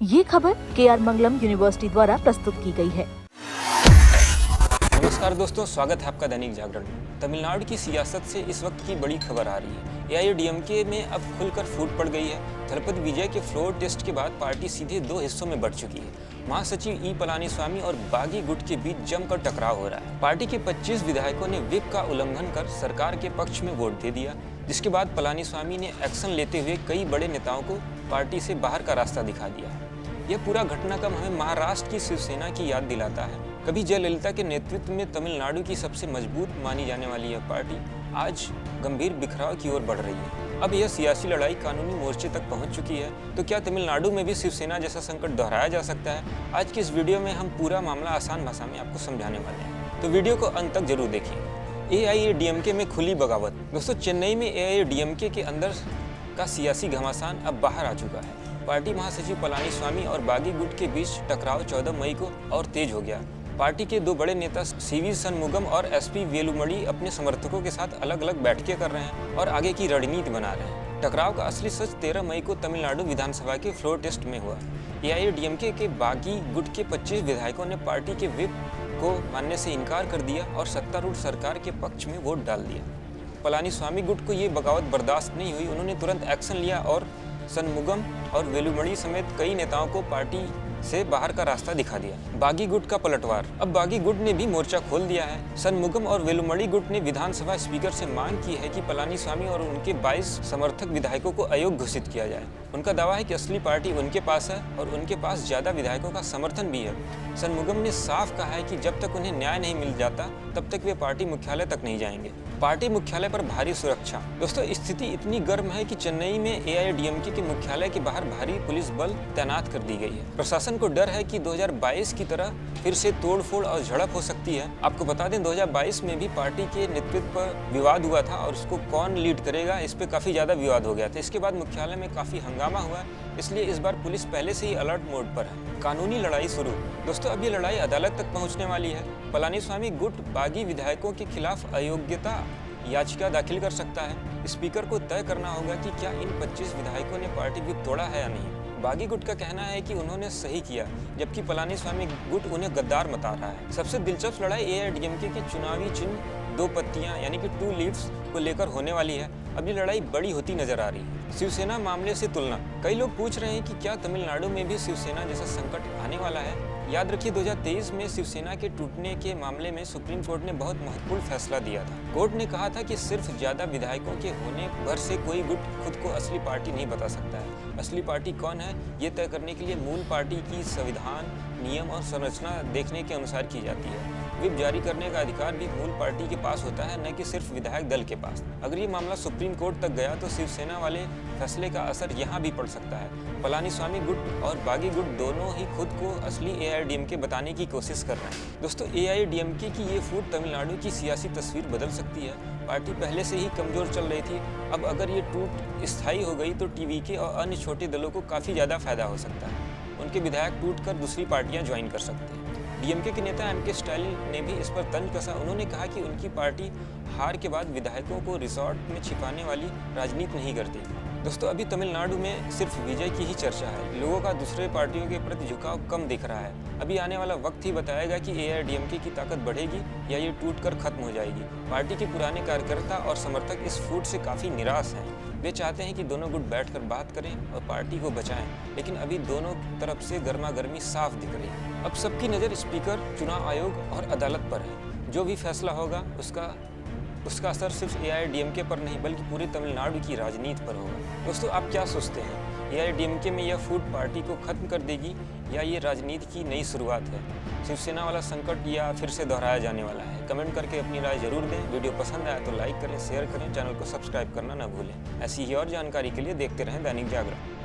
ये खबर KR मंगलम university द्वारा प्रस्तुत की गई है। नमस्कार दोस्तों, स्वागत है आपका दैनिक जागरण। तमिलनाडु की सियासत से इस वक्त की बड़ी खबर आ रही है। AIADMK में अब खुलकर फूट पड़ गई है। दलपति विजय के फ्लोर टेस्ट के बाद पार्टी सीधे दो हिस्सों में बढ़ चुकी है। महासचिव ई पलानीस्वामी और बागी गुट के बीच जमकर टकराव हो रहा है। पार्टी के 25 विधायकों ने व्हिप का उल्लंघन कर सरकार के पक्ष में वोट दे दिया, जिसके बाद पलानीस्वामी ने एक्शन लेते हुए कई बड़े नेताओं को पार्टी से बाहर का रास्ता दिखा दिया। यह पूरा घटनाक्रम हमें महाराष्ट्र की शिवसेना की याद दिलाता है। कभी जयललिता के नेतृत्व में तमिलनाडु की सबसे मजबूत मानी जाने वाली यह पार्टी आज गंभीर बिखराव की ओर बढ़ रही है। अब यह सियासी लड़ाई कानूनी मोर्चे तक पहुंच चुकी है। तो क्या तमिलनाडु में भी शिवसेना जैसा संकट दोहराया जा सकता है? आज की इस वीडियो में हम पूरा मामला आसान भाषा में आपको समझाने वाले हैं, तो वीडियो को अंत तक जरूर देखिए। AIADMK में खुली बगावत। दोस्तों, चेन्नई में AIADMK के अंदर का सियासी घमासान अब बाहर आ चुका है। पार्टी महासचिव पलानीस्वामी और बागी गुट के बीच टकराव 14 मई को और तेज हो गया। पार्टी के दो बड़े नेता CV शनमुगम और SP वेलुमणि अपने समर्थकों के साथ अलग अलग बैठकें कर रहे हैं और आगे की रणनीति बना रहे हैं। टकराव का असली सच 13 मई को तमिलनाडु विधानसभा के फ्लोर टेस्ट में हुआ। AIADMK के बागी गुट के 25 विधायकों ने पार्टी के व्हिप को मानने से इनकार कर दिया और सत्तारूढ़ सरकार के पक्ष में वोट डाल दिया। पलानीस्वामी गुट को ये बगावत बर्दाश्त नहीं हुई। उन्होंने तुरंत एक्शन लिया और शनमुगम और वेलुमणि समेत कई नेताओं को पार्टी से बाहर का रास्ता दिखा दिया। बागी गुट का पलटवार। अब बागी गुट ने भी मोर्चा खोल दिया है। शनमुगम और वेलुमणि गुट ने विधानसभा स्पीकर से मांग की है कि पलानीस्वामी और उनके 22 समर्थक विधायकों को अयोग्य घोषित किया जाए। उनका दावा है कि असली पार्टी उनके पास है और उनके पास ज्यादा विधायकों का समर्थन भी है। शनमुगम ने साफ कहा है कि जब तक उन्हें न्याय नहीं मिल जाता तब तक वे पार्टी मुख्यालय तक नहीं जाएंगे। पार्टी मुख्यालय पर भारी सुरक्षा। दोस्तों, स्थिति इतनी गर्म है कि चेन्नई में AIADMK के मुख्यालय के बाहर भारी पुलिस बल तैनात कर दी गई है। प्रशासन को डर है कि 2022 की तरह फिर से तोड़फोड़ और झड़प हो सकती है। आपको बता दें, 2022 में भी पार्टी के नेतृत्व पर विवाद हुआ था और उसको कौन लीड करेगा इस पे काफी ज्यादा विवाद हो गया था। इसके बाद मुख्यालय में काफी हंगामा हुआ, इसलिए इस बार पुलिस पहले से ही अलर्ट मोड पर है। कानूनी लड़ाई शुरू। दोस्तों, अब ये लड़ाई अदालत तक पहुंचने वाली है। पलानीस्वामी गुट बागी विधायकों के खिलाफ अयोग्यता याचिका दाखिल कर सकता है। स्पीकर को तय करना होगा कि क्या इन 25 विधायकों ने पार्टी व्हिप तोड़ा है या नहीं। बागी गुट का कहना है कि उन्होंने सही किया, जबकि पलानीस्वामी गुट उन्हें गद्दार बता रहा है। सबसे दिलचस्प लड़ाई AIADMK के चुनावी चिन्ह 2 पत्तियां यानी कि 2 लीव्स को लेकर होने वाली है। अब ये लड़ाई बड़ी होती नजर आ रही है। शिवसेना मामले से तुलना। कई लोग पूछ रहे हैं कि क्या तमिलनाडु में भी शिवसेना जैसा संकट आने वाला है। याद रखिए, 2023 में शिवसेना के टूटने के मामले में सुप्रीम कोर्ट ने बहुत महत्वपूर्ण फैसला दिया था। कोर्ट ने कहा था कि सिर्फ ज्यादा विधायकों के होने भर से कोई गुट खुद को असली पार्टी नहीं बता सकता है। असली पार्टी कौन है, ये तय करने के लिए मूल पार्टी की संविधान, नियम और संरचना देखने के अनुसार की जाती है। व्हिप जारी करने का अधिकार भी मूल पार्टी के पास होता है, न कि सिर्फ विधायक दल के पास। अगर ये मामला सुप्रीम कोर्ट तक गया तो शिवसेना वाले फैसले का असर यहाँ भी पड़ सकता है। पलानीस्वामी गुट और बागी गुट दोनों ही खुद को असली AIADMK बताने की कोशिश कर रहे हैं। दोस्तों, AIADMK की ये फूट तमिलनाडु की सियासी तस्वीर बदल सकती है। पार्टी पहले से ही कमजोर चल रही थी। अब अगर ये टूट स्थायी हो गई तो TVK और अन्य छोटे दलों को काफ़ी ज़्यादा फायदा हो सकता है। उनके विधायक टूटकर दूसरी पार्टियां ज्वाइन कर सकते हैं। DMK के नेता MK स्टालिन ने भी इस पर तंज कसा। उन्होंने कहा कि उनकी पार्टी हार के बाद विधायकों को रिसोर्ट में छिपाने वाली राजनीति नहीं करती। दोस्तों, अभी तमिलनाडु में सिर्फ विजय की ही चर्चा है। लोगों का दूसरे पार्टियों के प्रति झुकाव कम दिख रहा है। अभी आने वाला वक्त ही बताएगा कि AIADMK की ताकत बढ़ेगी या ये टूटकर खत्म हो जाएगी। पार्टी के पुराने कार्यकर्ता और समर्थक इस फूट से काफ़ी निराश हैं। वे चाहते हैं कि दोनों गुट बैठकर बात करें और पार्टी को बचाएं, लेकिन अभी दोनों तरफ से गर्मा गर्मी साफ दिख रही है। अब सबकी नज़र स्पीकर, चुनाव आयोग और अदालत पर है। जो भी फैसला होगा उसका असर सिर्फ AIADMK पर नहीं बल्कि पूरे तमिलनाडु की राजनीति पर होगा। दोस्तों, आप क्या सोचते हैं? AIADMK में यह फूट पार्टी को खत्म कर देगी या ये राजनीति की नई शुरुआत है? शिवसेना वाला संकट या फिर से दोहराया जाने वाला है? कमेंट करके अपनी राय जरूर दें। वीडियो पसंद आया तो लाइक करें, शेयर करें, चैनल को सब्सक्राइब करना न भूलें। ऐसी ही और जानकारी के लिए देखते रहें दैनिक जागरण।